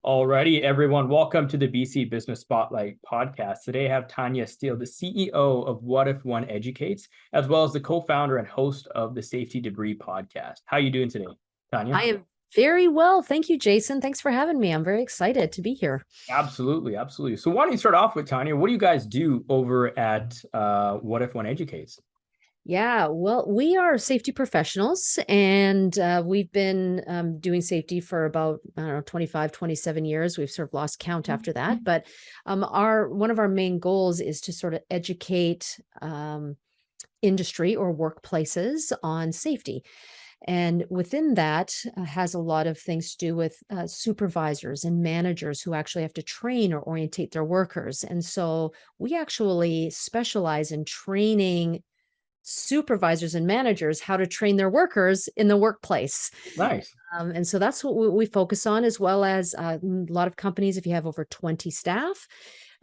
Alrighty, everyone, welcome to the BC Business Spotlight podcast. Today I have Tanya Steele, the CEO of What If One Educates, as well as the co-founder and host of the Safety Debris podcast. How are you doing today, Tanya? I am very well. Thank you, Jason. Thanks for having me. I'm very excited to be here. Absolutely, absolutely. So why don't you start off with, Tanya, what do you guys do over at What If One Educates? Yeah, well, we are safety professionals and we've been doing safety for about, I don't know, 25, 27 years. We've sort of lost count after that. But one of our main goals is to sort of educate industry or workplaces on safety. And within that has a lot of things to do with supervisors and managers who actually have to train or orientate their workers. And so we actually specialize in training supervisors and managers how to train their workers in the workplace. Nice. And so that's what we focus on, as well as a lot of companies. If you have over 20 staff,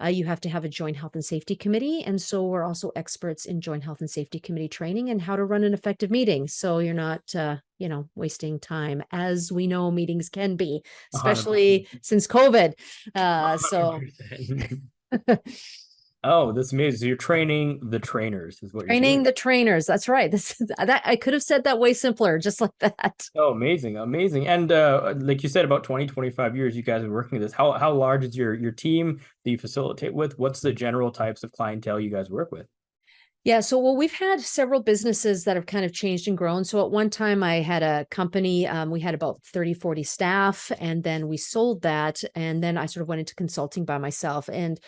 you have to have a joint health and safety committee. And so we're also experts in joint health and safety committee training and how to run an effective meeting. So you're not, wasting time, as we know meetings can be, 100%. especially since COVID. So 100%. Oh, that's amazing. So you're training the trainers is what you're training doing. the trainers. That's right. That I could have said that way simpler, just like that. Oh, amazing, amazing. And like you said, about 20, 25 years you guys are working with this. How large is your team that you facilitate with? What's the general types of clientele you guys work with? Yeah. So, well, we've had several businesses that have kind of changed and grown. So at one time I had a company, we had about 30, 40 staff, and then we sold that. And then I sort of went into consulting by myself. And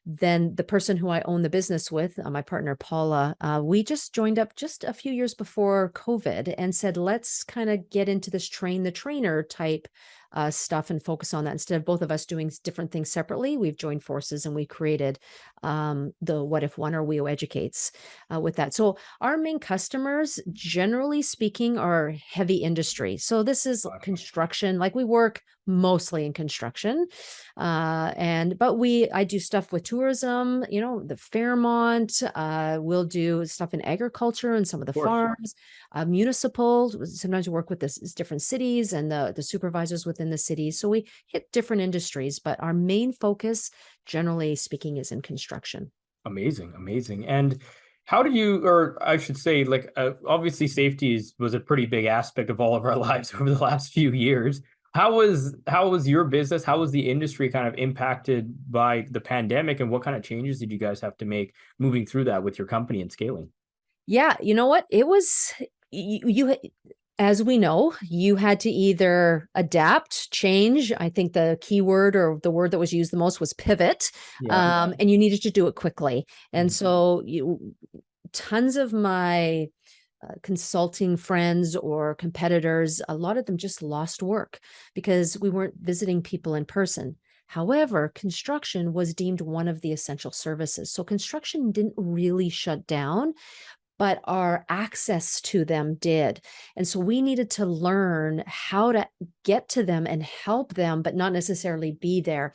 then the person who I own the business with, my partner, Paula, we just joined up just a few years before COVID and said, let's kind of get into this train the trainer type stuff and focus on that. Instead of both of us doing different things separately, we've joined forces and we created the What If One or WEO Educates with that. So our main customers, generally speaking, are heavy industry. So this is construction, like we work mostly in construction. But I do stuff with tourism, the Fairmont, we'll do stuff in agriculture and some of the Of course. farms, municipal. Sometimes we work with this different cities and the supervisors within the cities. So we hit different industries, but our main focus, generally speaking, is in construction. Amazing, amazing. And how do you, or I should say, like, obviously safety was a pretty big aspect of all of our lives over the last few years. How was your business? How was the industry kind of impacted by the pandemic, and what kind of changes did you guys have to make moving through that with your company and scaling? Yeah, you know what? It was you, as we know, you had to either adapt, change. I think the key word or the word that was used the most was pivot, Yeah. and you needed to do it quickly. And Mhm. so tons of my consulting friends or competitors, a lot of them just lost work because we weren't visiting people in person. However, construction was deemed one of the essential services. So construction didn't really shut down, but our access to them did. And so we needed to learn how to get to them and help them, but not necessarily be there.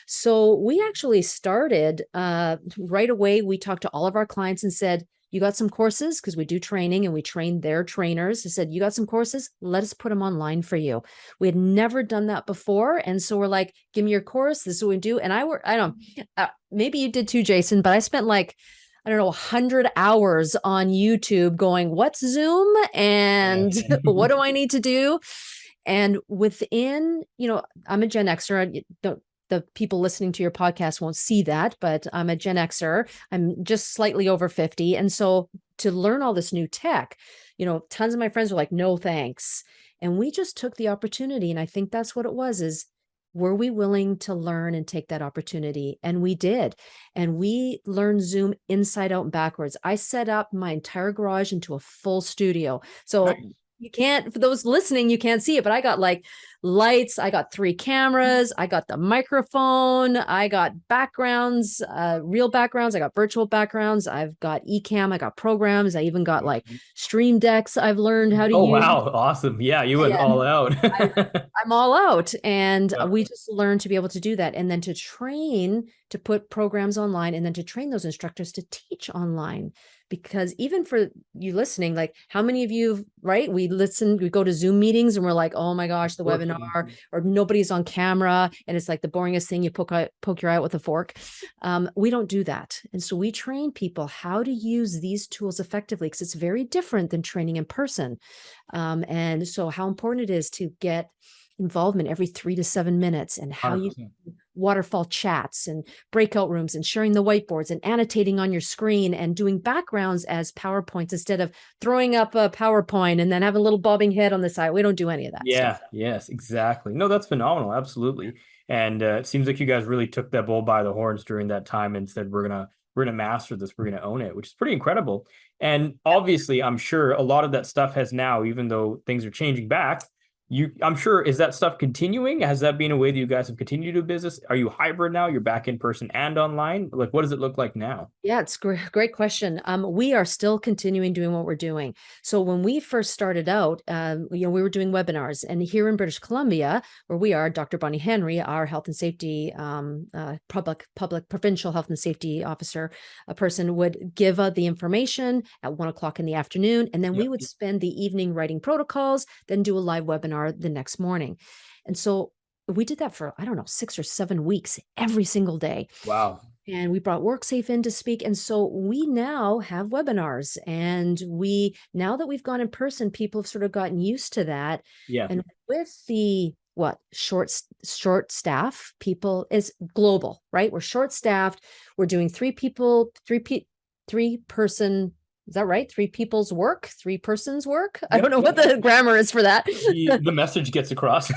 So we actually started right away. We talked to all of our clients and said, you got some courses, because we do training and we train their trainers. I said, you got some courses, let us put them online for you. We had never done that before. And so we're like, give me your course. This is what we do. And I don't maybe you did too, Jason, but I spent like, I don't know, 100 hours on YouTube going, what's Zoom and what do I need to do? And within, I'm a Gen Xer. The people listening to your podcast won't see that, but I'm a Gen Xer. I'm just slightly over 50. And so to learn all this new tech, tons of my friends were like, no, thanks. And we just took the opportunity. And I think that's what it was, is were we willing to learn and take that opportunity? And we did. And we learned Zoom inside out and backwards. I set up my entire garage into a full studio. So Nice. you can't, for those listening, you can't see it, but I got like lights, I got 3 cameras, I got the microphone, I got backgrounds, real backgrounds, I got virtual backgrounds, I've got eCam, I got programs, I even got like stream decks I've learned how to Oh, use. wow, awesome. Yeah, you went Yeah, all out. I'm all out. And Yeah. we just learned to be able to do that. And then to put programs online, and then to train those instructors to teach online, because even for you listening, like how many of you, right? We listen, we go to Zoom meetings and we're like, oh my gosh, the Work. webinar, or nobody's on camera. And it's like the boringest thing, you poke your eye out with a fork. We don't do that. And so we train people how to use these tools effectively, because it's very different than training in person. And so how important it is to get involvement every 3 to 7 minutes, and how you 100%. waterfall chats and breakout rooms and sharing the whiteboards and annotating on your screen and doing backgrounds as PowerPoints instead of throwing up a PowerPoint and then have a little bobbing head on the side. We don't do any of that stuff. Yeah, yes, exactly. No, that's phenomenal. Absolutely. And it seems like you guys really took that bull by the horns during that time and said, we're gonna master this, we're gonna own it, which is pretty incredible. And obviously, I'm sure a lot of that stuff has now, even though things are changing back, I'm sure, is that stuff continuing? Has that been a way that you guys have continued to do business? Are you hybrid now? You're back in person and online? Like, what does it look like now? Yeah, it's great question. We are still continuing doing what we're doing. So when we first started out, we were doing webinars, and here in British Columbia, where we are, Dr. Bonnie Henry, our health and safety, public provincial health and safety officer, a person would give the information at 1 o'clock in the afternoon, and then we Yep. would spend the evening writing protocols, then do a live webinar the next morning. And so we did that for, I don't know, 6 or 7 weeks, every single day. Wow. And we brought WorkSafe in to speak. And so we now have webinars, and now that we've gone in person, people have sort of gotten used to that. Yeah. And with the short staff, people is global, right? We're short staffed. We're doing three person. Is that right? 3 people's work, 3 persons work. I don't know what the grammar is for that. The message gets across.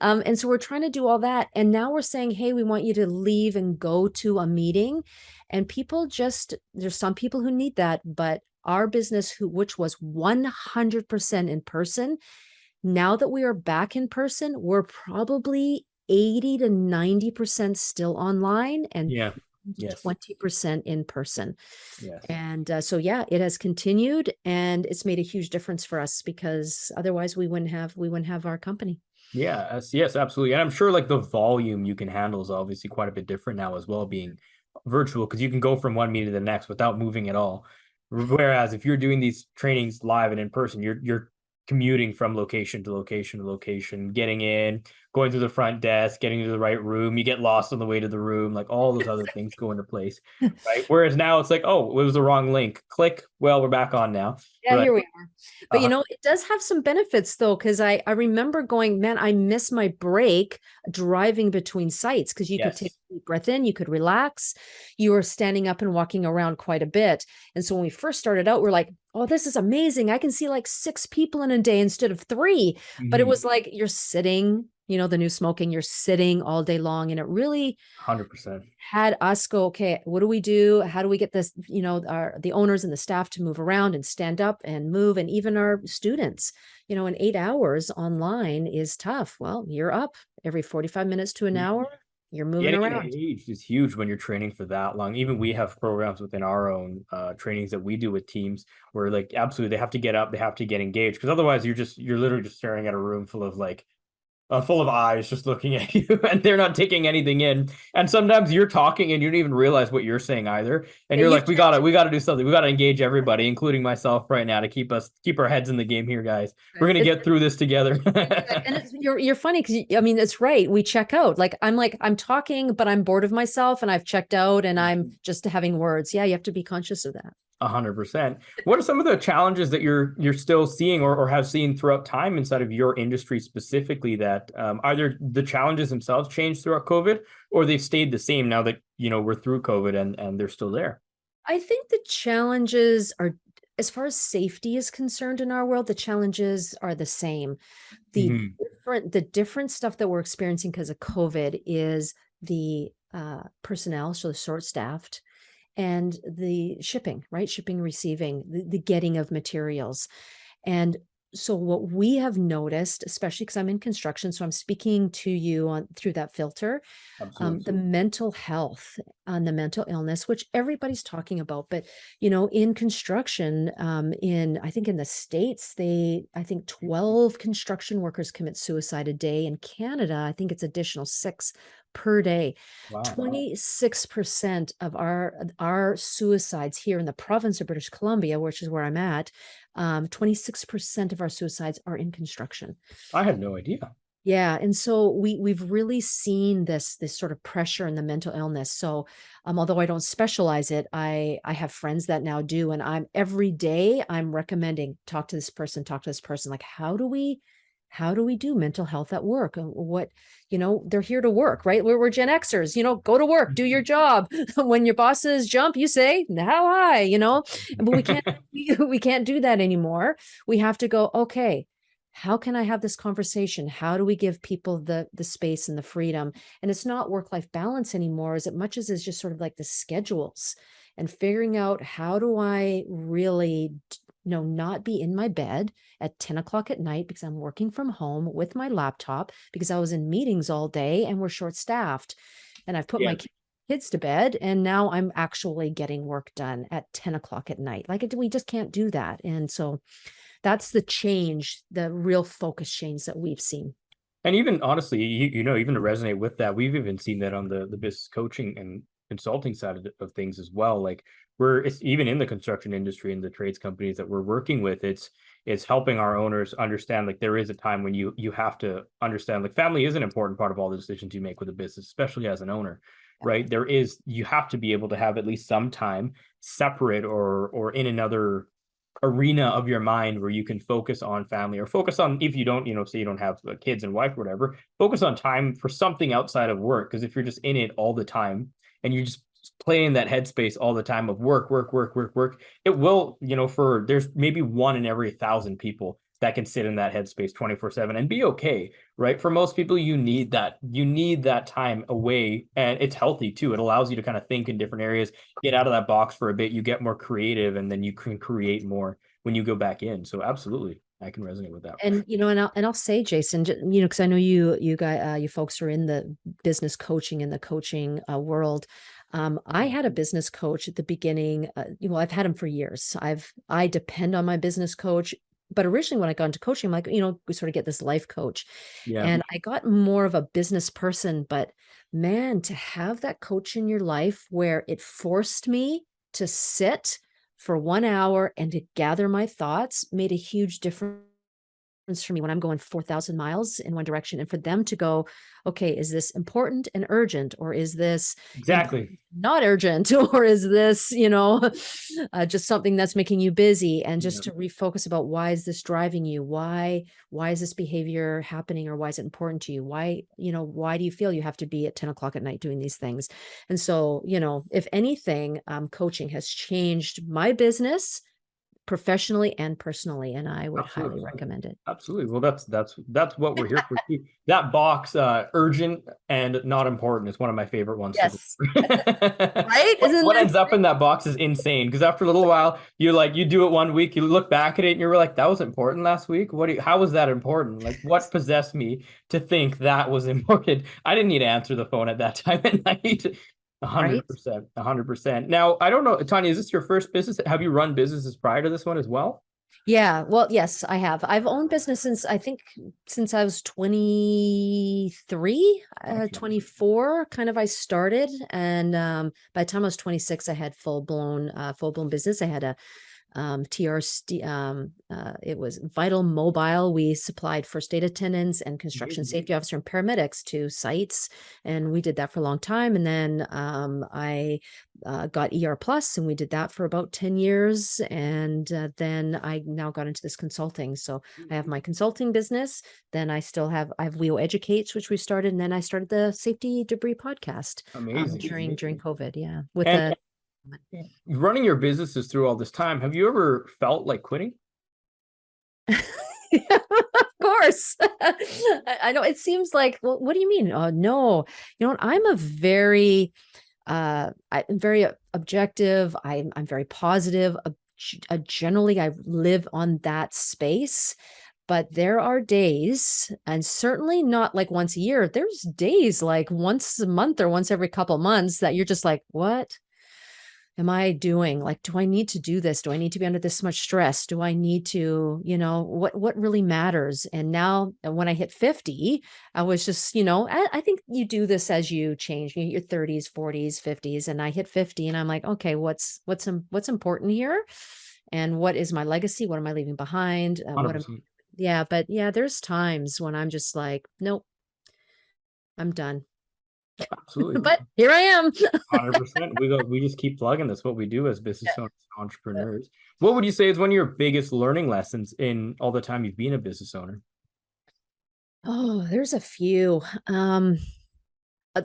And so we're trying to do all that. And now we're saying, hey, we want you to leave and go to a meeting. And there's some people who need that, but our business, which was 100% in person, now that we are back in person, we're probably 80 to 90% still online, and Yeah. Yes. 20% in person. Yes. And so, yeah, it has continued, and it's made a huge difference for us, because otherwise we wouldn't have our company. Yeah, yes, absolutely. And I'm sure like the volume you can handle is obviously quite a bit different now as well, being virtual, because you can go from one meeting to the next without moving at all. Whereas if you're doing these trainings live and in person, you're commuting from location to location to location, getting in, going through the front desk, getting to the right room. You get lost on the way to the room, like all those other things go into place, right? Whereas now it's like, oh, it was the wrong link. Click. Well, we're back on now. Yeah, Right. here we are. But it does have some benefits though, because I remember going, man, I miss my break driving between sites, because you could take Yes. a deep breath in, you could relax, you were standing up and walking around quite a bit. And so when we first started out, we're like, oh, this is amazing. I can see like 6 people in a day instead of 3. But it was like you're sitting, the new smoking, you're sitting all day long. And it really 100%. had us go, okay, what do we do? How do we get this, the owners and the staff to move around and stand up and move? And even our students, in 8 hours online is tough. Well, you're up every 45 minutes to an hour. You're moving Getting around. engaged is huge when you're training for that long. Even we have programs within our own trainings that we do with teams where like absolutely they have to get up, they have to get engaged, because otherwise you're literally just staring at a room full of eyes just looking at you, and they're not taking anything in. And sometimes you're talking and you don't even realize what you're saying either. And Yeah, you're like, we gotta do something. We gotta engage everybody, including myself right now, to keep our heads in the game here, guys. We're gonna get through this together. And you're funny, because I mean, it's right. We check out. Like I'm talking, but I'm bored of myself, and I've checked out, and I'm just having words. Yeah, you have to be conscious of that. 100%. What are some of the challenges that you're still seeing or have seen throughout time inside of your industry specifically, that either the challenges themselves changed throughout COVID, or they've stayed the same now that we're through COVID and they're still there? I think the challenges are, as far as safety is concerned in our world, the challenges are the same. The Mhm. different stuff that we're experiencing because of COVID is the personnel, so the short staffed, and the shipping, right? Shipping, receiving, the getting of materials. And so what we have noticed, especially because I'm in construction, so I'm speaking to you through that filter, the Absolutely. mental health and the mental illness, which everybody's talking about. But, in construction, I think in the States, I think 12 construction workers commit suicide a day. In Canada, I think it's additional 6 per day. Wow. 26% of our suicides here in the province of British Columbia, which is where I'm at, 26% of our suicides are in construction. I had no idea. Yeah, and so we've really seen this sort of pressure in the mental illness. So, although I don't specialize it, I have friends that now do, and I'm every day I'm recommending talk to this person, talk to this person. Like, how do we do mental health at work? What, they're here to work, right? We're Gen Xers, go to work, do your job. When your bosses jump, you say, how high, but we can't we can't do that anymore. We have to go, okay, how can I have this conversation? How do we give people the space and the freedom? And it's not work-life balance anymore, as much as it's just sort of like the schedules and figuring out how do I really, not be in my bed at 10 o'clock at night because I'm working from home with my laptop because I was in meetings all day and we're short-staffed. And I've put Yeah. my kids to bed and now I'm actually getting work done at 10 o'clock at night. Like we just can't do that. And so that's the change, the real focus change that we've seen. And even honestly, even to resonate with that, we've even seen that on the business coaching and consulting side of things as well. Like it's even in the construction industry and the trades companies that we're working with, it's helping our owners understand like there is a time when you have to understand like family is an important part of all the decisions you make with a business, especially as an owner, right? You have to be able to have at least some time separate or in another arena of your mind where you can focus on family or focus on, if you don't, say you don't have kids and wife or whatever, focus on time for something outside of work. Because if you're just in it all the time and you just play in that headspace all the time of work, work, work, work, work, it will, there's maybe one in every 1,000 people that can sit in that headspace 24/7 and be okay, right? For most people, you need that time away, and it's healthy too. It allows you to kind of think in different areas, get out of that box for a bit, you get more creative, and then you can create more when you go back in. So absolutely, I can resonate with that for And sure. I'll say, Jason, because I know you guys, you folks are in the business coaching and the coaching world. I had a business coach at the beginning. I've had him for years. I depend on my business coach. But originally, when I got into coaching, I'm like, we sort of get this life coach, Yeah, and I got more of a business person. But man, to have that coach in your life where it forced me to sit for 1 hour and to gather my thoughts made a huge difference for me when I'm going 4,000 miles in one direction. And for them to go, okay, is this important and urgent? Or is this important, exactly. not urgent? Or is this, just something that's making you busy? And Yeah. just to refocus about why is this driving you? Why is this behavior happening? Or why is it important to you? Why do you feel you have to be at 10 o'clock at night doing these things? And so, if anything, coaching has changed my business professionally and personally, and I would highly Absolutely. recommend it. Absolutely. Well, that's what we're here for too. That box, urgent and not important, is one of my favorite ones to Yes. do. Right? Isn't What that ends up in that box is insane because after a little while, you do it one week, you look back at it, and you're like, that was important last week. How was that important? Like, what possessed me to think that was important? I didn't need to answer the phone at that time at night. right? 100%, 100%. Now, I don't know, Tanya, is this your first business? Have you run businesses prior to this one as well? Yeah. Well, yes, I have. I've owned business since I was 23, Excellent. 24, kind of I started. And by the time I was 26, I had full blown business. I had a TRC, it was Vital Mobile. We supplied first aid attendants and construction Amazing. safety officer and paramedics to sites, and we did that for a long time. And then I got ER Plus, and we did that for about 10 years. And then I now got into this consulting. So I have my consulting business. Then I have WEO Educates, which we started, and then I started the Safety Debris podcast Amazing. during Amazing. COVID. Yeah, with And a running your businesses through all this time, have you ever felt like quitting? Yeah, of course. I know it seems like, well, what do you mean? Oh, no. You know what? I'm very objective. I'm very positive. Generally, I live on that space. But there are days, and certainly not like once a year. There's days like once a month or once every couple months that you're just like, what? am I doing? Like, do I need to do this? Do I need to be under this much stress? Do I need to, what really matters? And now when I hit 50, I was just, I think you do this as you change. You hit your 30s, 40s, 50s, and I hit 50 and I'm like, okay, what's important here? And what is my legacy? What am I leaving behind? What am 100%. Yeah, but yeah, there's times when I'm just like, nope, I'm done. Absolutely. But here I am. 100%. We just keep plugging. That's what we do as business owners and Yeah. entrepreneurs. What would you say is one of your biggest learning lessons in all the time you've been a business owner? Oh, there's a few.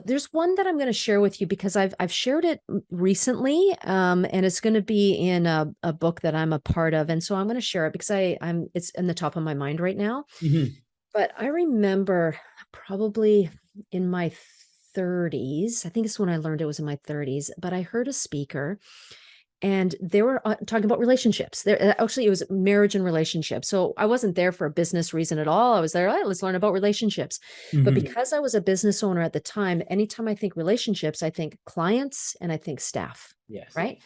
There's one that I'm going to share with you because I've shared it recently, and it's going to be in a book that I'm a part of, and so I'm going to share it because I'm it's in the top of my mind right now. Mhm. But I remember probably in my 30s, I think it's when I learned it was in my 30s, but I heard a speaker and they were talking about relationships. Actually, it was marriage and relationships. So I wasn't there for a business reason at all. I was there, let's learn about relationships. But Mhm. because I was a business owner at the time, anytime I think relationships, I think clients and I think staff, Yes. right?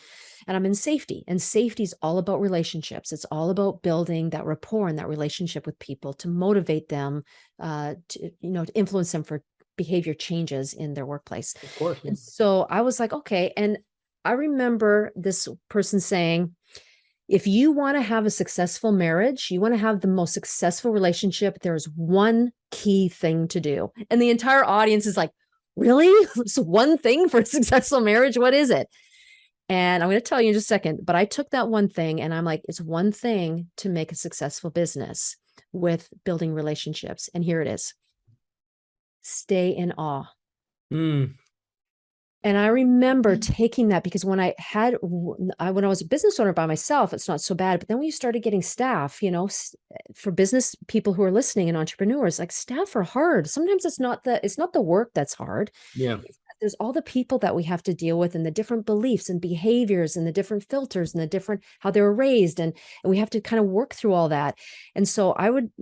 And I'm in safety, and safety is all about relationships. It's all about building that rapport and that relationship with people to motivate them, to influence them for behavior changes in their workplace. Of course. Yeah. And so I was like, okay. And I remember this person saying, if you want to have a successful marriage, you want to have the most successful relationship, there's one key thing to do. And the entire audience is like, really? It's one thing for a successful marriage? What is it? And I'm going to tell you in just a second, but I took that one thing and I'm like, it's one thing to make a successful business with building relationships. And here it is: stay in awe. Mm, And I remember taking that because when I was a business owner by myself, it's not so bad. But then when you started getting staff, for business people who are listening and entrepreneurs, like staff are hard. Sometimes it's not the work that's hard. yeah. There's all the people that we have to deal with and the different beliefs and behaviors and the different filters and the different how they were raised. And we have to kind of work through all that. And so I would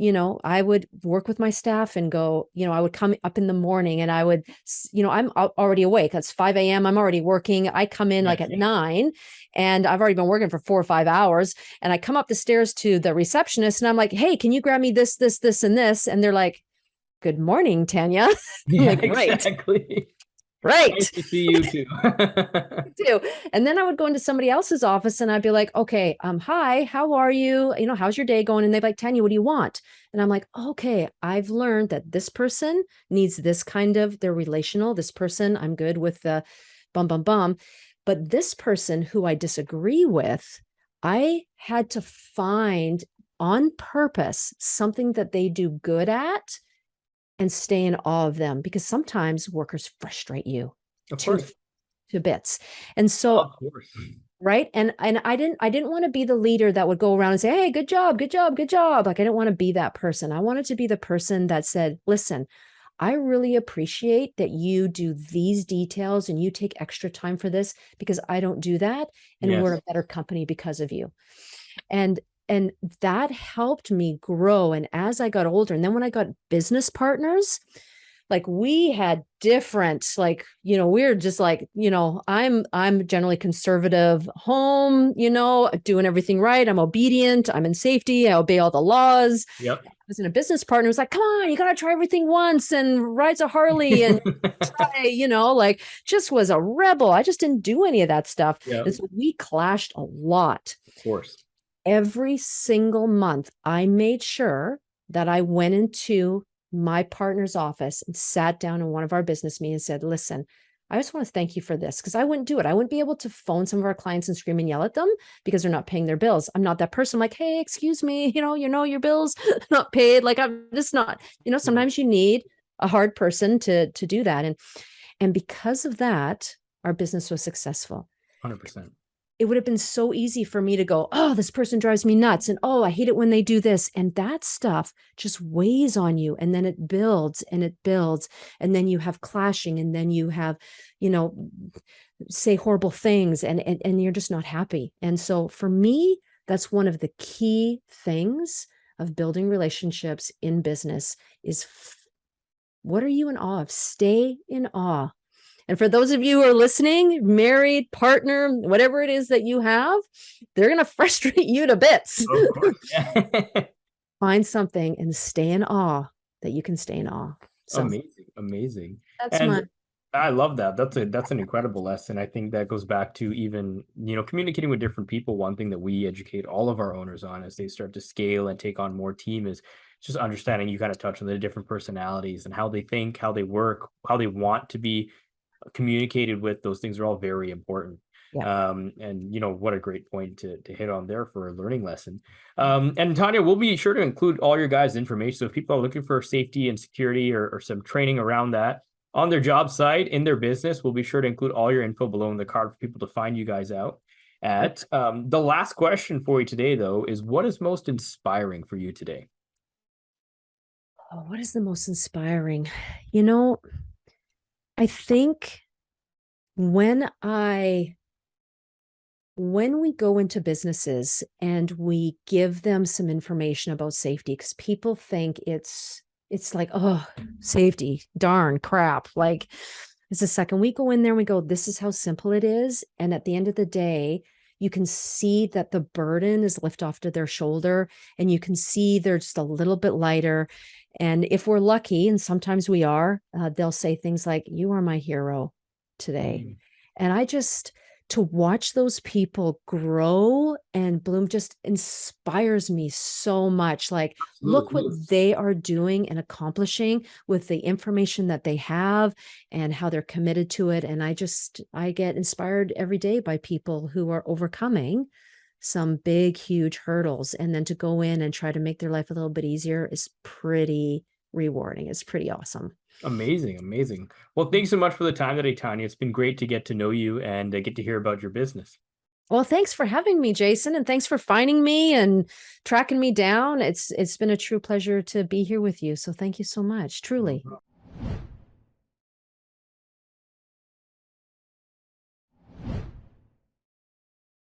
work with my staff and go, I would come up in the morning and I would, I'm already awake. It's 5 a.m. I'm already working. I come in like Yes. at 9 and I've already been working for 4 or 5 hours. And I come up the stairs to the receptionist and I'm like, hey, can you grab me this, this, this, and this? And they're like, good morning, Tanya. I'm Yeah, like, right. exactly. Nice Right. to see you too. Do. And then I would go into somebody else's office and I'd be like, okay, hi, how are you? How's your day going? And they'd be like, Tanya, what do you want? And I'm like, okay, I've learned that this person needs this kind of, they're relational. This person, I'm good with the bum, bum, bum. But this person who I disagree with, I had to find on purpose something that they do good at and stay in awe of them because sometimes workers frustrate you Of to course. to bits. And so, Of course. right. And I didn't want to be the leader that would go around and say, hey, good job, good job, good job. Like I didn't want to be that person. I wanted to be the person that said, listen, I really appreciate that you do these details and you take extra time for this because I don't do that. And we're Yes. a better company because of you. And that helped me grow. And as I got older, and then when I got business partners, like we had different, like, we're just like, I'm generally conservative home, doing everything right. I'm obedient. I'm in safety. I obey all the laws. Yep. I was in a business partner who's like, come on, you got to try everything once and rides a Harley and try, like just was a rebel. I just didn't do any of that stuff. Yeah, And of so we clashed a lot. course. Every single month, I made sure that I went into my partner's office and sat down in one of our business meetings and said, listen, I just want to thank you for this because I wouldn't do it. I wouldn't be able to phone some of our clients and scream and yell at them because they're not paying their bills. I'm not that person. I'm like, hey, excuse me, your bills not paid. Like I'm just not, Yeah, sometimes you need a hard person to do that. And because of that, our business was successful. 100%. It would have been so easy for me to go, oh, this person drives me nuts. And oh, I hate it when they do this. And that stuff just weighs on you. And then it builds and it builds. And then you have clashing. And then you have, you know, say horrible things and you're just not happy. And so for me, that's one of the key things of building relationships in business is what are you in awe of? Stay in awe. And for those of you who are listening, married, partner, whatever it is that you have, they're going to frustrate you to bits. Of course. Yeah. Find something and stay in awe that you can stay in awe. So Amazing, amazing. that's my And I love that. That's an incredible lesson. I think that goes back to even, communicating with different people. One thing that we educate all of our owners on as they start to scale and take on more team is just understanding. You kind of touch on the different personalities and how they think, how they work, how they want to be communicated with. Those things are all very important. yeah. And what a great point to hit on there for a learning lesson. And Tanya, we'll be sure to include all your guys' information. So if people are looking for safety and security or some training around that on their job site, in their business, we'll be sure to include all your info below in the card for people to find you guys out at. The last question for you today, though, is what is most inspiring for you today? Oh, what is the most inspiring? I think when we go into businesses and we give them some information about safety, because people think it's like, oh, safety, darn crap. Like, it's a second we go in there and we go, this is how simple it is. And at the end of the day, you can see that the burden is lifted off to their shoulder, and you can see they're just a little bit lighter. And if we're lucky, and sometimes we are, they'll say things like, you are my hero today. Mm, And to watch those people grow and bloom just inspires me so much. Like, look what absolutely. they are doing and accomplishing with the information that they have and how they're committed to it. And I get inspired every day by people who are overcoming some big, huge hurdles. And then to go in and try to make their life a little bit easier is pretty rewarding. It's pretty awesome. Amazing, amazing. Well, thanks so much for the time today, Tanya. It's been great to get to know you and get to hear about your business. Well, thanks for having me, Jason, and thanks for finding me and tracking me down. It's been a true pleasure to be here with you. So thank you so much, No truly. problem.